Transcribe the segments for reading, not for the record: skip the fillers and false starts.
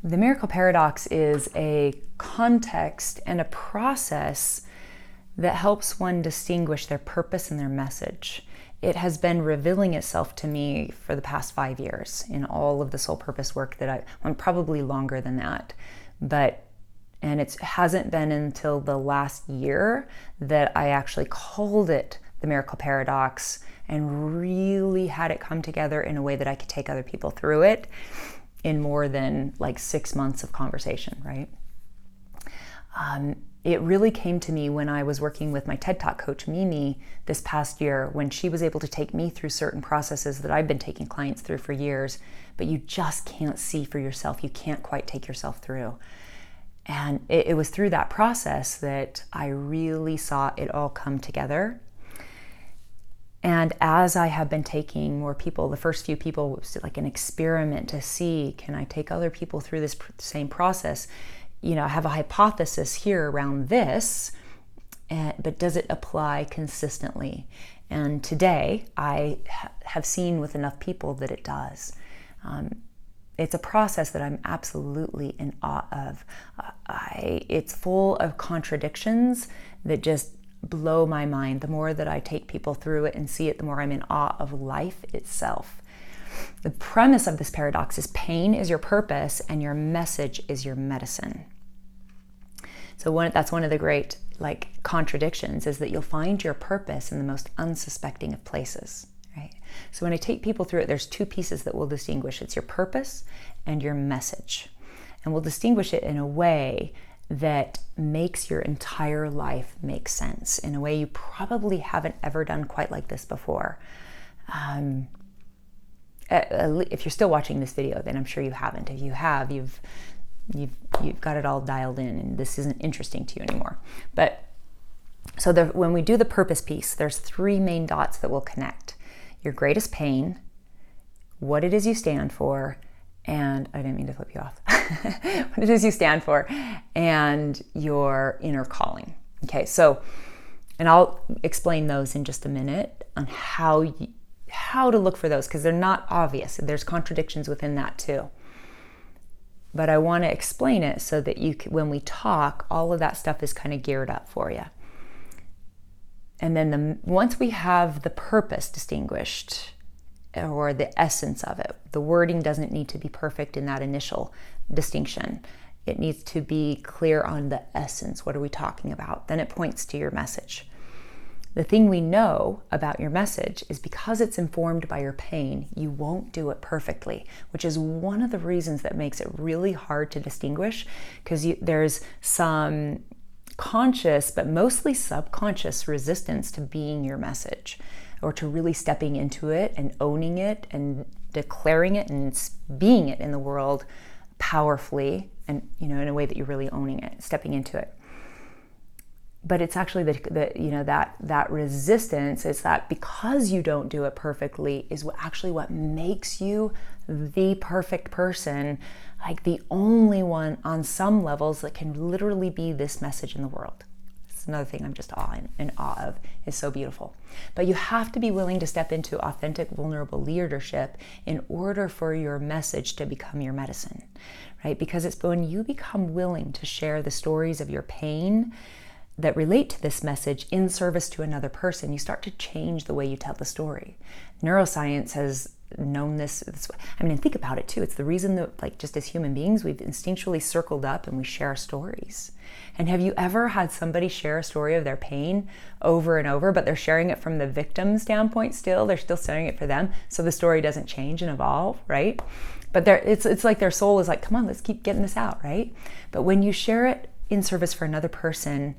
The miracle paradox is a context and a process that helps one distinguish their purpose and their message. It has been revealing itself to me for the past 5 years in all of the soul purpose work that I'm probably longer than that. And it hasn't been until the last year that I actually called it the miracle paradox and really had it come together in a way that I could take other people through it in more than like 6 months of conversation, right? It really came to me when I was working with my TED Talk coach, Mimi, this past year, when she was able to take me through certain processes that I've been taking clients through for years, but you just can't see for yourself. You can't quite take yourself through. And it was through that process that I really saw it all come together. And as I have been taking more people, the first few people was like an experiment to see, can I take other people through this same process? You know, I have a hypothesis here around this, but does it apply consistently? And today I have seen with enough people that it does. It's a process that I'm absolutely in awe of. It's full of contradictions that just blow my mind. The more that I take people through it and see it, the more I'm in awe of life itself. The premise of this paradox is pain is your purpose and your message is your medicine. So that's one of the great contradictions, is that you'll find your purpose in the most unsuspecting of places, right? So when I take people through it, there's two pieces that we'll distinguish. It's your purpose and your message. And we'll distinguish it in a way that makes your entire life make sense, in a way you probably haven't ever done quite like this before. If you're still watching this video, then I'm sure you haven't. If you have, you've got it all dialed in, and this isn't interesting to you anymore. But so when we do the purpose piece, there's 3 main dots that will connect: your greatest pain, what it is you stand for, and I didn't mean to flip you off. What it is you stand for, and your inner calling. Okay, so, and I'll explain those in just a minute on how to look for those, because they're not obvious. There's contradictions within that too. But I want to explain it so that when we talk, all of that stuff is kind of geared up for you. And then once we have the purpose distinguished, or the essence of it, the wording doesn't need to be perfect in that initial distinction. It needs to be clear on the essence. What are we talking about? Then it points to your message. The thing we know about your message is, because it's informed by your pain, you won't do it perfectly, which is one of the reasons that makes it really hard to distinguish, because there's some conscious but mostly subconscious resistance to being your message, or to really stepping into it and owning it and declaring it and being it in the world powerfully, and in a way that you're really owning it, stepping into it. But it's actually that resistance is that, because you don't do it perfectly, is what makes you the perfect person, like the only one on some levels that can literally be this message in the world. It's another thing I'm just in awe of. It's so beautiful. But you have to be willing to step into authentic, vulnerable leadership in order for your message to become your medicine, right? Because it's when you become willing to share the stories of your pain that relate to this message in service to another person, you start to change the way you tell the story. Neuroscience has known this. Think about it too. It's the reason that, just as human beings, we've instinctually circled up and we share stories. And have you ever had somebody share a story of their pain over and over, but they're sharing it from the victim standpoint still? They're still sharing it for them, so the story doesn't change and evolve, right? But it's like their soul is like, come on, let's keep getting this out, right? But when you share it in service for another person,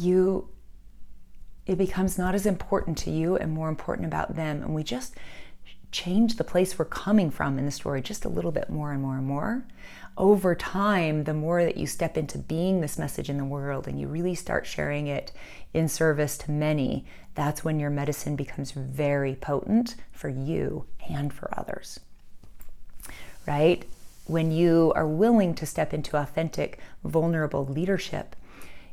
it becomes not as important to you and more important about them. And we just change the place we're coming from in the story just a little bit more and more and more. Over time, the more that you step into being this message in the world and you really start sharing it in service to many, that's when your medicine becomes very potent for you and for others, right? When you are willing to step into authentic, vulnerable leadership,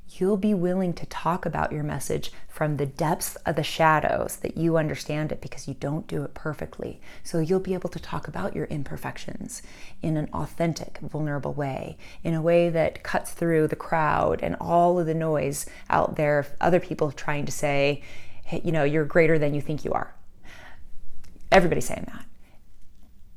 you'll be willing to talk about your message from the depths of the shadows that you understand it, because you don't do it perfectly. So you'll be able to talk about your imperfections in an authentic, vulnerable way, in a way that cuts through the crowd and all of the noise out there of other people trying to say, hey, you're greater than you think you are. Everybody's saying that.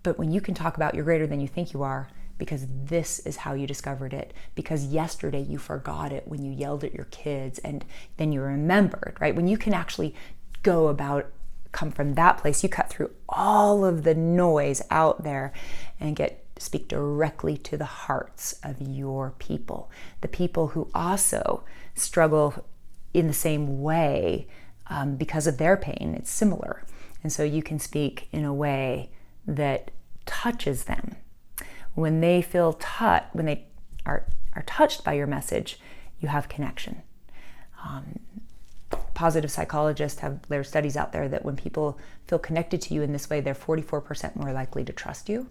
But when you can talk about you're greater than you think you are, because this is how you discovered it, because yesterday you forgot it when you yelled at your kids and then you remembered, right? When you can actually come from that place, you cut through all of the noise out there and speak directly to the hearts of your people, the people who also struggle in the same way because of their pain. It's similar. And so you can speak in a way that touches them. When they feel when they are touched by your message, you have connection. Positive psychologists have their studies out there that when people feel connected to you in this way, they're 44% more likely to trust you.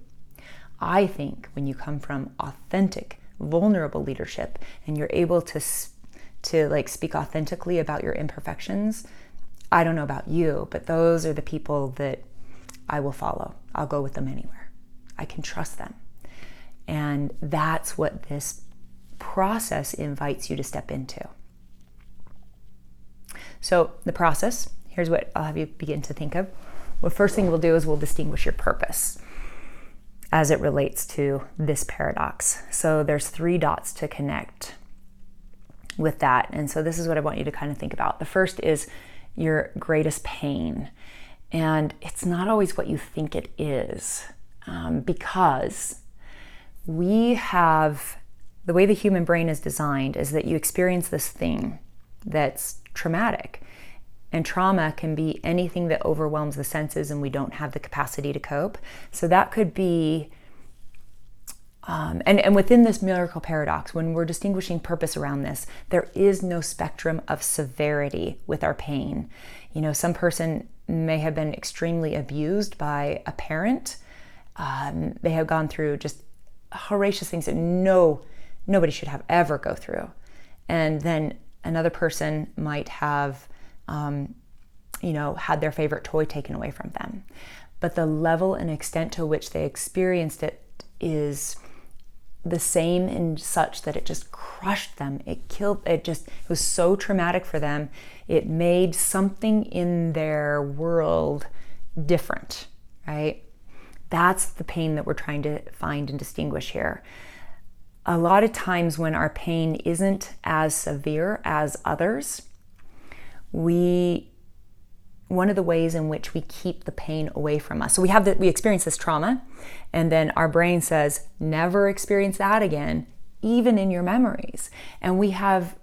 I think when you come from authentic, vulnerable leadership and you're able to speak authentically about your imperfections, I don't know about you, but those are the people that I will follow. I'll go with them anywhere. I can trust them. And that's what this process invites you to step into. So the process, here's what I'll have you begin to think of. The first thing we'll do is we'll distinguish your purpose as it relates to this paradox. So there's 3 dots to connect with that. And so this is what I want you to kind of think about. The first is your greatest pain. And it's not always what you think it is, because the way the human brain is designed is that you experience this thing that's traumatic. And trauma can be anything that overwhelms the senses and we don't have the capacity to cope. So that could be, and within this miracle paradox, when we're distinguishing purpose around this, there is no spectrum of severity with our pain. Some person may have been extremely abused by a parent. They have gone through just horrendous things that nobody should have ever go through. And then another person might have, had their favorite toy taken away from them. But the level and extent to which they experienced it is the same in such that it just crushed them. It was so traumatic for them. It made something in their world different, right? That's the pain that we're trying to find and distinguish here. A lot of times when our pain isn't as severe as others, one of the ways in which we keep the pain away from us. So we experience this trauma, and then our brain says, never experience that again, even in your memories. And we have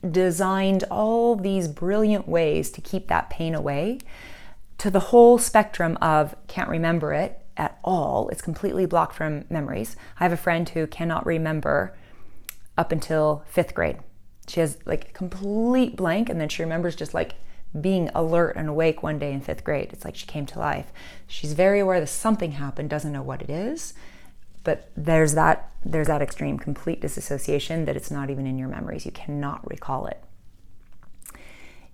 designed all these brilliant ways to keep that pain away, to the whole spectrum of can't remember it at all. It's completely blocked from memories. I have a friend who cannot remember up until 5th grade. She has a complete blank, and then she remembers just being alert and awake one day in 5th grade. It's like she came to life. She's very aware that something happened, doesn't know what it is, but there's that extreme complete disassociation that it's not even in your memories. You cannot recall it.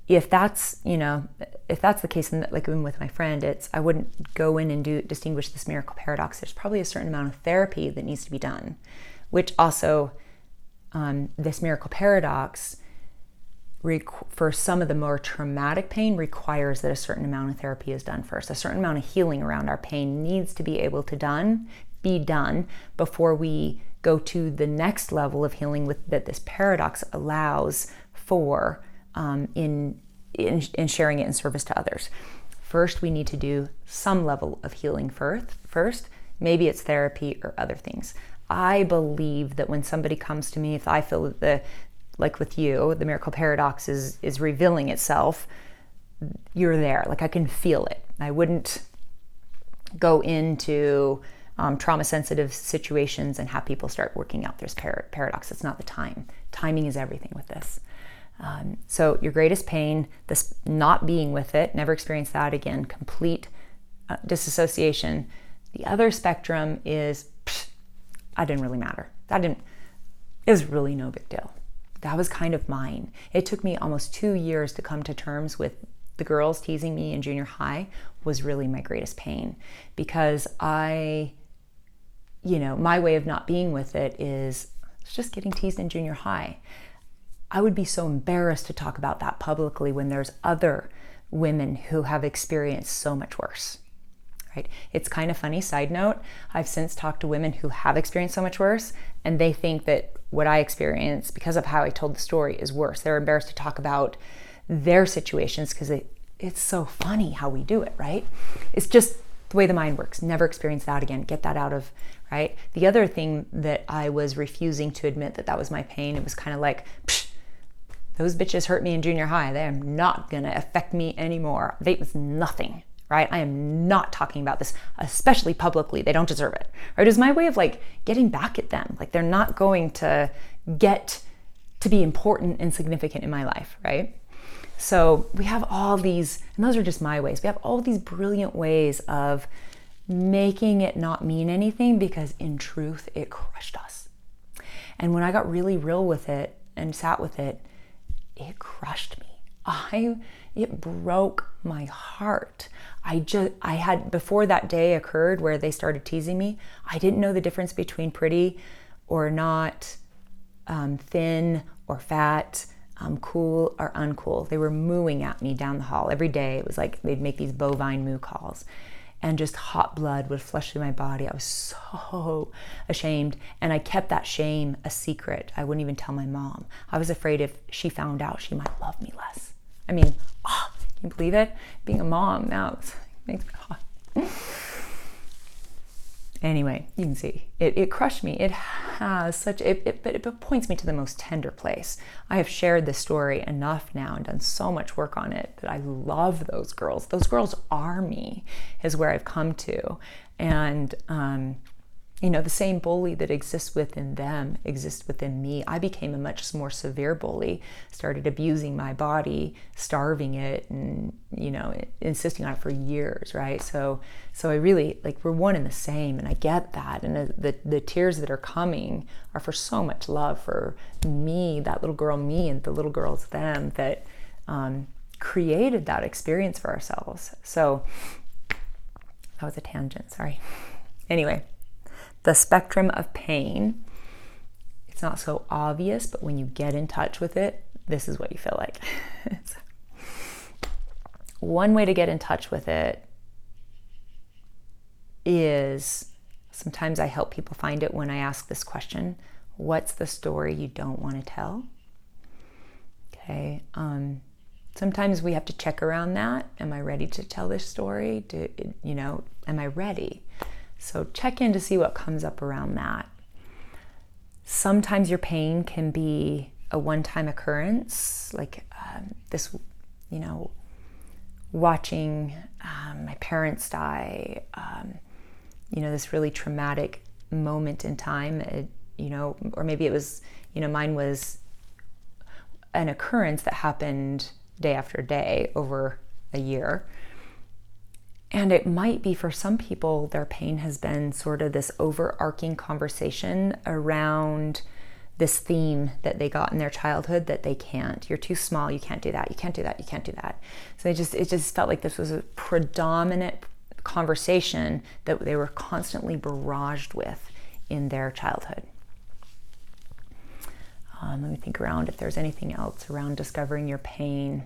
If that's the case, and even with my friend, I wouldn't go in and distinguish this miracle paradox. There's probably a certain amount of therapy that needs to be done, which also this miracle paradox for some of the more traumatic pain requires that a certain amount of therapy is done first. A certain amount of healing around our pain needs to be able to be done before we go to the next level of healing that this paradox allows for in sharing it in service to others. First, we need to do some level of healing first. Maybe it's therapy or other things. I believe that when somebody comes to me, if I feel that with you, the miracle paradox is revealing itself, you're there. I can feel it. I wouldn't go into trauma-sensitive situations and have people start working out this paradox. It's not the time. Timing is everything with this. So your greatest pain, this not being with it, never experience that again, complete disassociation. The other spectrum is, I didn't really matter. It was really no big deal. That was kind of mine. It took me almost 2 years to come to terms with the girls teasing me in junior high was really my greatest pain, because my way of not being with it is it's just getting teased in junior high. I would be so embarrassed to talk about that publicly when there's other women who have experienced so much worse, right? It's kind of funny, side note, I've since talked to women who have experienced so much worse, and they think that what I experienced, because of how I told the story, is worse. They're embarrassed to talk about their situations because it's so funny how we do it, right? It's just the way the mind works. Never experience that again. Get that out of, right? The other thing that I was refusing to admit that was my pain, it was kind of like, psh, those bitches hurt me in junior high. They are not going to affect me anymore. It was nothing, right? I am not talking about this, especially publicly. They don't deserve it, right? It was my way of like getting back at them. Like they're not going to get to be important and significant in my life, right? So we have all these, and those are just my ways. We have all these brilliant ways of making it not mean anything, because in truth, it crushed us. And when I got really real with it and sat with it, it crushed me. It broke my heart. I had, before that day occurred where they started teasing me, I didn't know the difference between pretty or not, thin or fat, cool or uncool. They were mooing at me down the hall every day. It was like they'd make these bovine moo calls, and just hot blood would flush through my body. I was so ashamed, and I kept that shame a secret. I wouldn't even tell my mom. I was afraid if she found out, she might love me less. I mean, can you believe it? Being a mom now makes me hot. Anyway, you can see it crushed me. It has but it points me to the most tender place. I have shared this story enough now and done so much work on it that I love those girls. Those girls are me, is where I've come to. And the same bully that exists within them exists within me. I became a much more severe bully, started abusing my body, starving it, and insisting on it for years, right? So I really, we're one and the same, and I get that. And the tears that are coming are for so much love for me, that little girl me, and the little girls them that created that experience for ourselves. So that was a tangent, sorry. Anyway, the spectrum of pain, it's not so obvious, but when you get in touch with it, this is what you feel like. One way to get in touch with it is, sometimes I help people find it when I ask this question: what's the story you don't want to tell? Okay. Sometimes we have to check around that. Am I ready to tell this story? Am I ready? So check in to see what comes up around that. Sometimes your pain can be a one-time occurrence, like this, watching my parents die, this really traumatic moment in time, or maybe it was, mine was an occurrence that happened day after day over a year. And it might be, for some people, their pain has been sort of this overarching conversation around this theme that they got in their childhood that they can't. You're too small, you can't do that, you can't do that, you can't do that. So it just felt like this was a predominant conversation that they were constantly barraged with in their childhood. Let me think around if there's anything else around discovering your pain.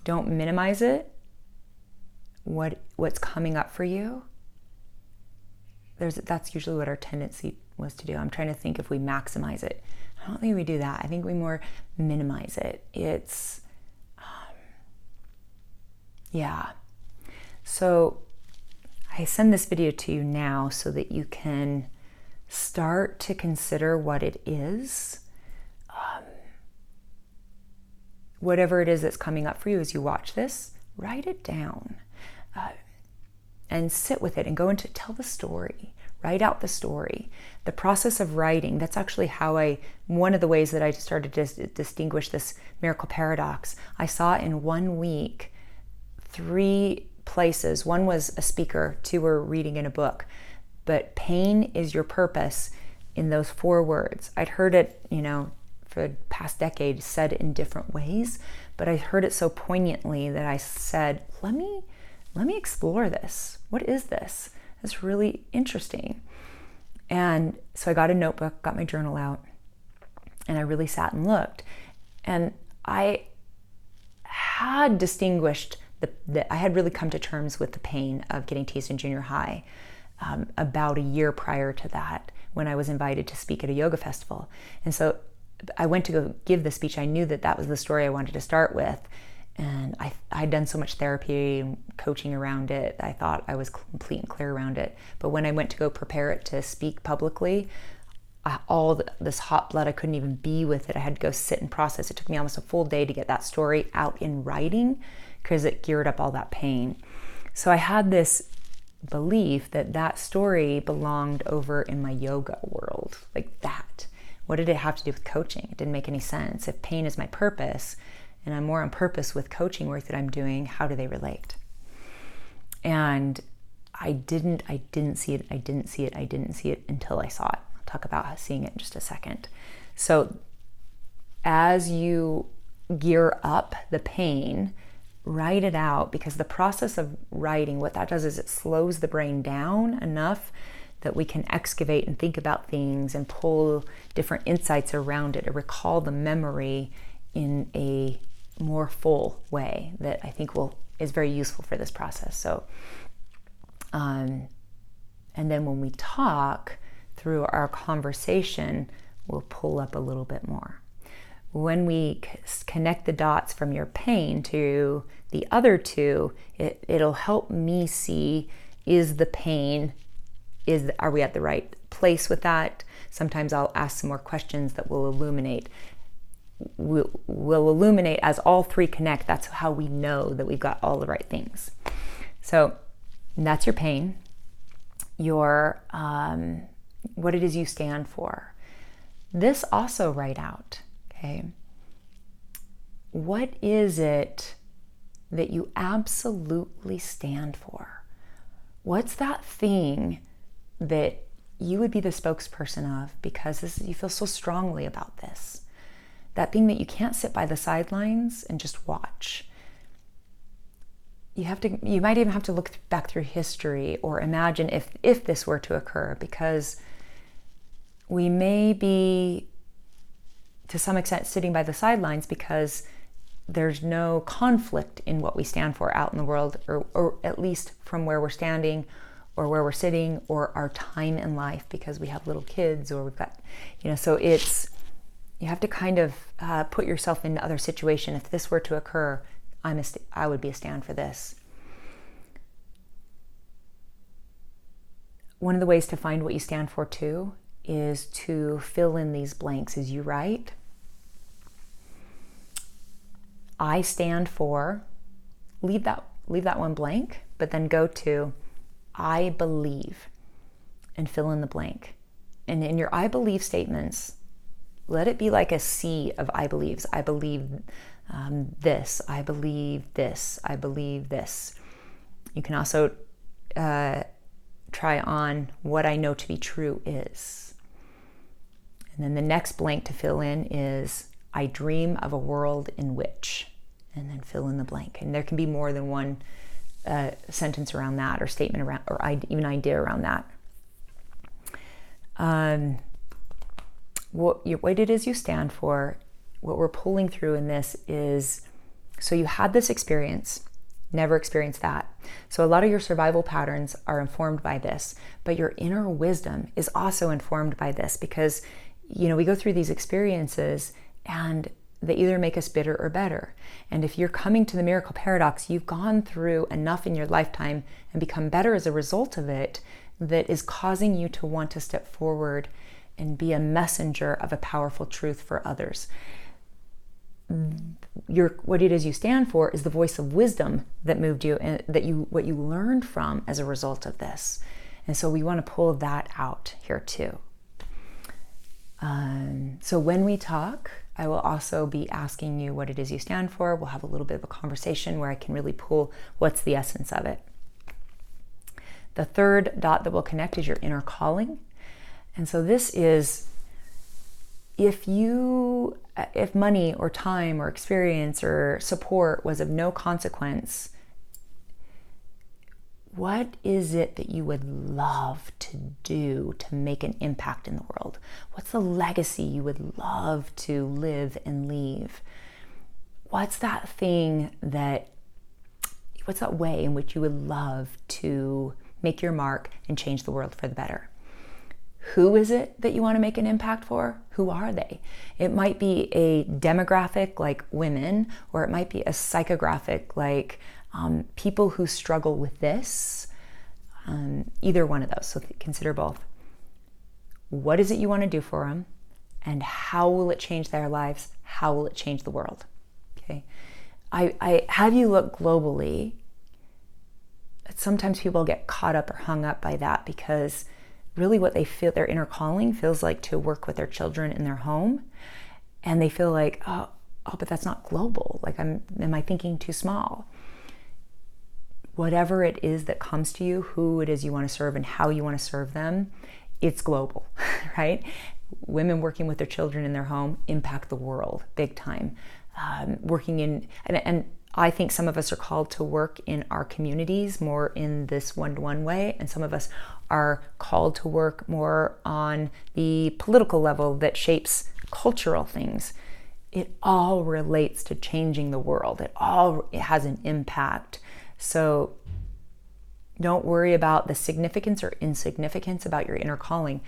Don't minimize it. What's coming up for you? That's usually what our tendency was to do. I'm trying to think if we maximize it. I don't think we do that. I think we more minimize it. It's, So I send this video to you now so that you can start to consider what it is. Whatever it is that's coming up for you as you watch this, write it down and sit with it and go into tell the story. Write out the story. The process of writing, that's actually one of the ways that I started to distinguish this miracle paradox. I saw in 1 week 3 places. 1 was a speaker, 2 were reading in a book. But pain is your purpose. in those 4 words. I'd heard it, for the past decade said in different ways, but I heard it so poignantly that I said, let me explore this. What is this? It's really interesting. And so I got a notebook, got my journal out, and I really sat and looked. And I had distinguished I had really come to terms with the pain of getting teased in junior high about a year prior to that, when I was invited to speak at a yoga festival. And so I went to go give the speech. I knew that was the story I wanted to start with. And I'd done so much therapy and coaching around it. I thought I was complete and clear around it. But when I went to go prepare it to speak publicly, this hot blood, I couldn't even be with it. I had to go sit and process. It took me almost a full day to get that story out in writing because it geared up all that pain. So I had this belief that story belonged over in my yoga world, like that. What did it have to do with coaching? It didn't make any sense. If pain is my purpose, and I'm more on purpose with coaching work that I'm doing, how do they relate? And I didn't see it until I saw it. I'll talk about seeing it in just a second. So as you gear up the pain, write it out, because the process of writing, what that does is it slows the brain down enough that we can excavate and think about things and pull different insights around it, or recall the memory in a more full way that I think is very useful for this process. So, and then when we talk through our conversation, we'll pull up a little bit more. When we connect the dots from your pain to the other two, it'll help me see, are we at the right place with that? Sometimes I'll ask some more questions that will illuminate. Will illuminate as all 3 connect. That's how we know that we've got all the right things. So that's your pain, your what it is you stand for. This also write out. Okay, what is it that you absolutely stand for? What's that thing that you would be the spokesperson of because you feel so strongly about this? That thing that you can't sit by the sidelines and just watch. You might even have to look back through history or imagine if this were to occur, because we may be to some extent sitting by the sidelines because there's no conflict in what we stand for out in the world, or at least from where we're standing or where we're sitting or our time in life, because we have little kids or we've got, so you have to kind of put yourself in other situation. If this were to occur, I would be a stand for this. One of the ways to find what you stand for too is to fill in these blanks as you write. I stand for, leave that one blank, but then go to I believe and fill in the blank. And in your I believe statements, let it be like a sea of I believes. I believe this. I believe this. I believe this. You can also try on what I know to be true is. And then the next blank to fill in is I dream of a world in which, and then fill in the blank. And there can be more than one sentence around that, or statement around, or even idea around that. What it is you stand for, what we're pulling through in this is, so you had this experience, never experienced that. So a lot of your survival patterns are informed by this, but your inner wisdom is also informed by this, because we go through these experiences and they either make us bitter or better. And if you're coming to the miracle paradox, you've gone through enough in your lifetime and become better as a result of it, that is causing you to want to step forward and be a messenger of a powerful truth for others. What it is you stand for is the voice of wisdom that moved you, and what you learned from as a result of this. And so we want to pull that out here too. So when we talk, I will also be asking you what it is you stand for. We'll have a little bit of a conversation where I can really pull what's the essence of it. The third dot that will connect is your inner calling. And so this is, if money or time or experience or support was of no consequence, what is it that you would love to do to make an impact in the world? What's the legacy you would love to live and leave? What's that way in which you would love to make your mark and change the world for the better? Who is it that you want to make an impact for? Who are they? It might be a demographic like women, or it might be a psychographic like people who struggle with this. Either one of those, so consider both. What is it you want to do for them? And how will it change their lives? How will it change the world? Okay. I have you look globally. Sometimes people get caught up or hung up by that, because really what they feel, their inner calling feels like to work with their children in their home. And they feel like, oh, but that's not global. Like, am I thinking too small? Whatever it is that comes to you, who it is you want to serve and how you want to serve them, it's global, right? Women working with their children in their home impact the world big time. And I think some of us are called to work in our communities more in this one-to-one way, and some of us are called to work more on the political level that shapes cultural things. It all relates to changing the world. It has an impact. So don't worry about the significance or insignificance about your inner calling.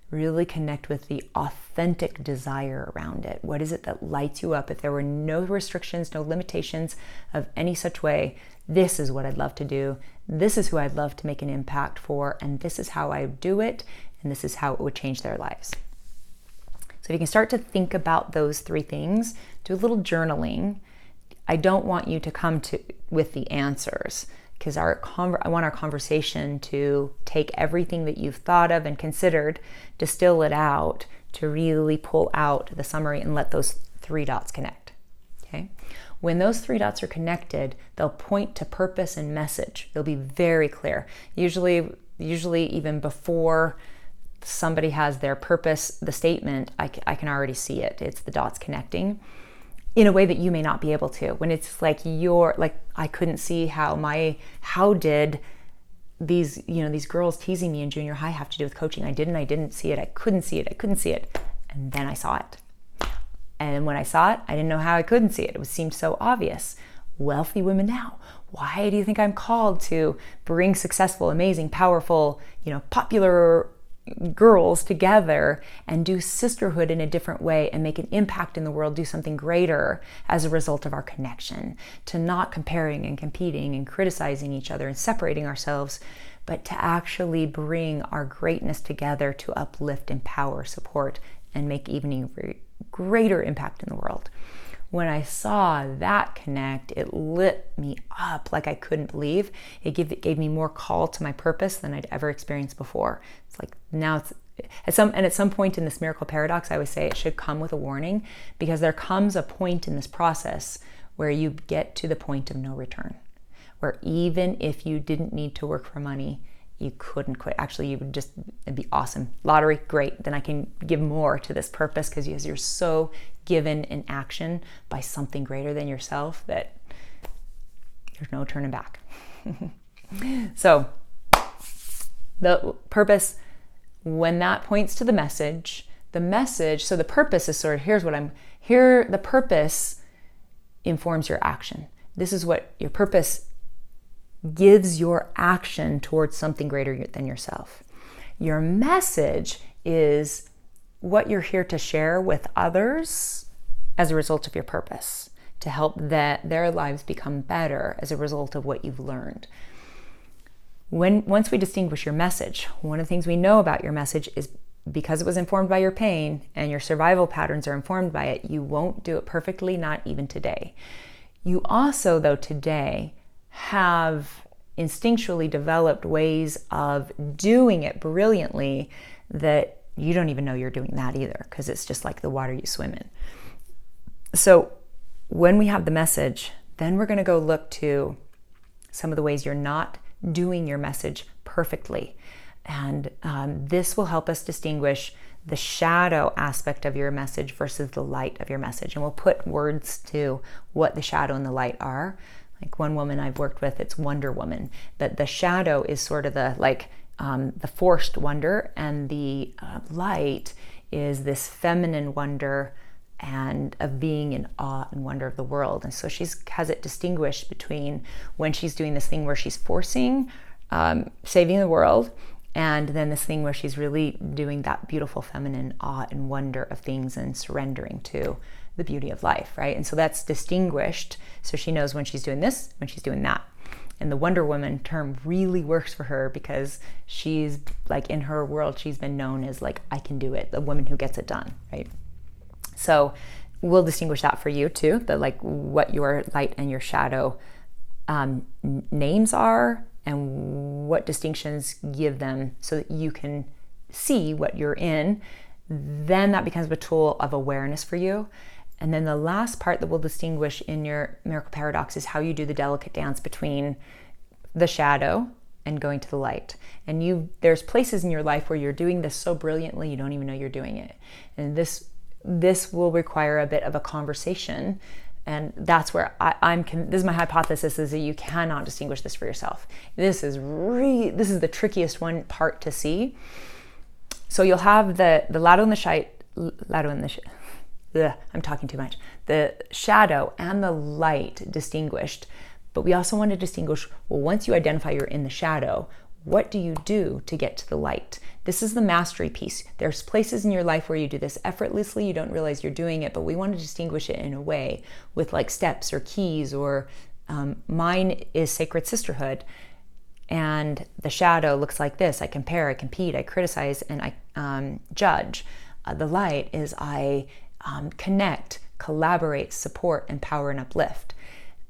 Really connect with the authentic desire around it. What is it that lights you up? If there were no restrictions, no limitations of any such way, this is what I'd love to do. This is who I'd love to make an impact for, and this is how I do it, and this is how it would change their lives. So if you can start to think about those three things, do a little journaling. I don't want you to come with the answers, because I want our conversation to take everything that you've thought of and considered, distill it out to really pull out the summary and let those three dots connect. Okay? When those three dots are connected, they'll point to purpose and message. They'll be very clear. Usually even before somebody has their purpose, the statement, I can already see it. It's the dots connecting in a way that you may not be able to. When it's like I couldn't see how did these girls teasing me in junior high have to do with coaching? I didn't see it. I couldn't see it. And then I saw it. And when I saw it, I didn't know how I couldn't see it. It seemed so obvious. Wealthy women now. Why do you think I'm called to bring successful, amazing, powerful, popular girls together and do sisterhood in a different way and make an impact in the world, do something greater as a result of our connection, to not comparing and competing and criticizing each other and separating ourselves, but to actually bring our greatness together to uplift, empower, support, and make even greater impact in the world. When I saw that connect, it lit me up like I couldn't believe. It gave me more call to my purpose than I'd ever experienced before. It's like now at some point in this miracle paradox, I always say it should come with a warning, because there comes a point in this process where you get to the point of no return, where even if you didn't need to work for money, you couldn't quit. Actually, it'd be awesome. Lottery, great. Then I can give more to this purpose, because you're so given in action by something greater than yourself that there's no turning back. So the purpose, when that points to the message, so the purpose is sort of, the purpose informs your action. This is what your purpose gives your action towards something greater than yourself. Your message is what you're here to share with others as a result of your purpose, to help their lives become better as a result of what you've learned. Once we distinguish your message, one of the things we know about your message is, because it was informed by your pain and your survival patterns are informed by it, you won't do it perfectly, not even today. You also, though, today have instinctually developed ways of doing it brilliantly that you don't even know you're doing that either, because it's just like the water you swim in. So when we have the message, then we're going to go look to some of the ways you're not doing your message perfectly. And this will help us distinguish the shadow aspect of your message versus the light of your message. And we'll put words to what the shadow and the light are. Like one woman I've worked with, it's Wonder Woman. That the shadow is sort of the forced wonder, and the light is this feminine wonder and of being in awe and wonder of the world. And so she has it distinguished between when she's doing this thing where she's forcing saving the world, and then this thing where she's really doing that beautiful feminine awe and wonder of things and surrendering to the beauty of life, right? And so that's distinguished, so she knows when she's doing this, when she's doing that. And the Wonder Woman term really works for her because she's like, in her world, she's been known as like, I can do it, the woman who gets it done, right? So we'll distinguish that for you too, the like what your light and your shadow names are, and what distinctions give them so that you can see what you're in. Then that becomes a tool of awareness for you. And then the last part that we'll distinguish in your miracle paradox is how you do the delicate dance between the shadow and going to the light. And there's places in your life where you're doing this so brilliantly you don't even know you're doing it. And this will require a bit of a conversation. And that's where this is my hypothesis, is that you cannot distinguish this for yourself. This is the trickiest one part to see. So you'll have the I'm talking too much. The shadow and the light distinguished, but we also want to distinguish, well, once you identify you're in the shadow, what do you do to get to the light? This is the mastery piece. There's places in your life where you do this effortlessly, you don't realize you're doing it, but we want to distinguish it in a way with like steps or keys, or mine is Sacred Sisterhood. And the shadow looks like this. I compare, I compete, I criticize, and I judge. The light is I connect, collaborate, support, empower, and uplift.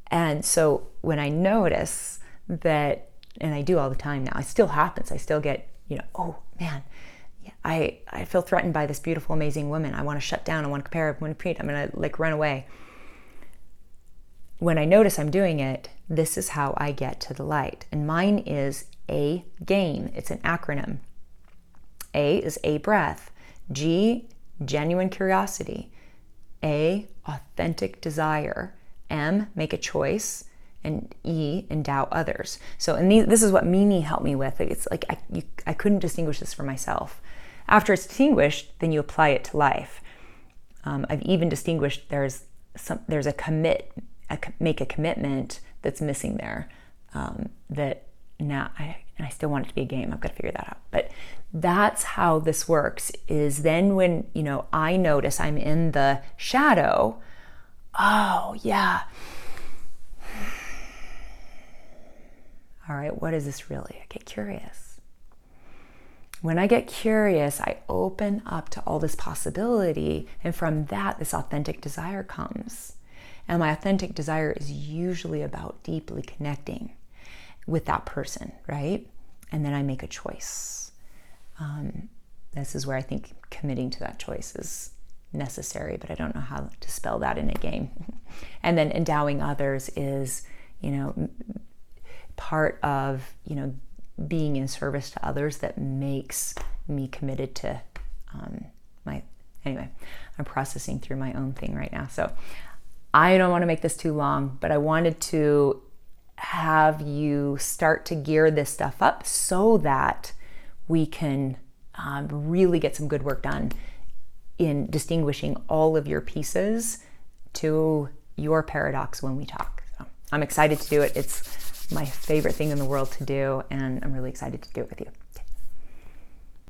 And so when I notice that, and I do all the time now, it still happens. I still get, oh man, I feel threatened by this beautiful, amazing woman. I want to shut down. I want to compare. I want to compete. I'm going to run away. When I notice I'm doing it, this is how I get to the light. And mine is A, game. It's an acronym. A is a breath. G, genuine curiosity. A, authentic desire. M, make a choice. And E, endow others. So, and this is what Mimi helped me with. It's like I couldn't distinguish this for myself. After it's distinguished, then you apply it to life. I've even distinguished there's make a commitment that's missing there. That now I still want it to be a game. I've got to figure that out. But that's how this works. Is then when I notice I'm in the shadow. Oh yeah. All right, what is this really? I get curious. When I get curious, I open up to all this possibility, and from that, this authentic desire comes. And my authentic desire is usually about deeply connecting with that person, right? And then I make a choice. This is where I think committing to that choice is necessary, but I don't know how to spell that in a game. And then endowing others is, part of being in service to others that makes me committed to anyway, I'm processing through my own thing right now, so I don't want to make this too long, but I wanted to have you start to gear this stuff up so that we can really get some good work done in distinguishing all of your pieces to your paradox when we talk. So I'm excited to do it. It's my favorite thing in the world to do, and I'm really excited to do it with you.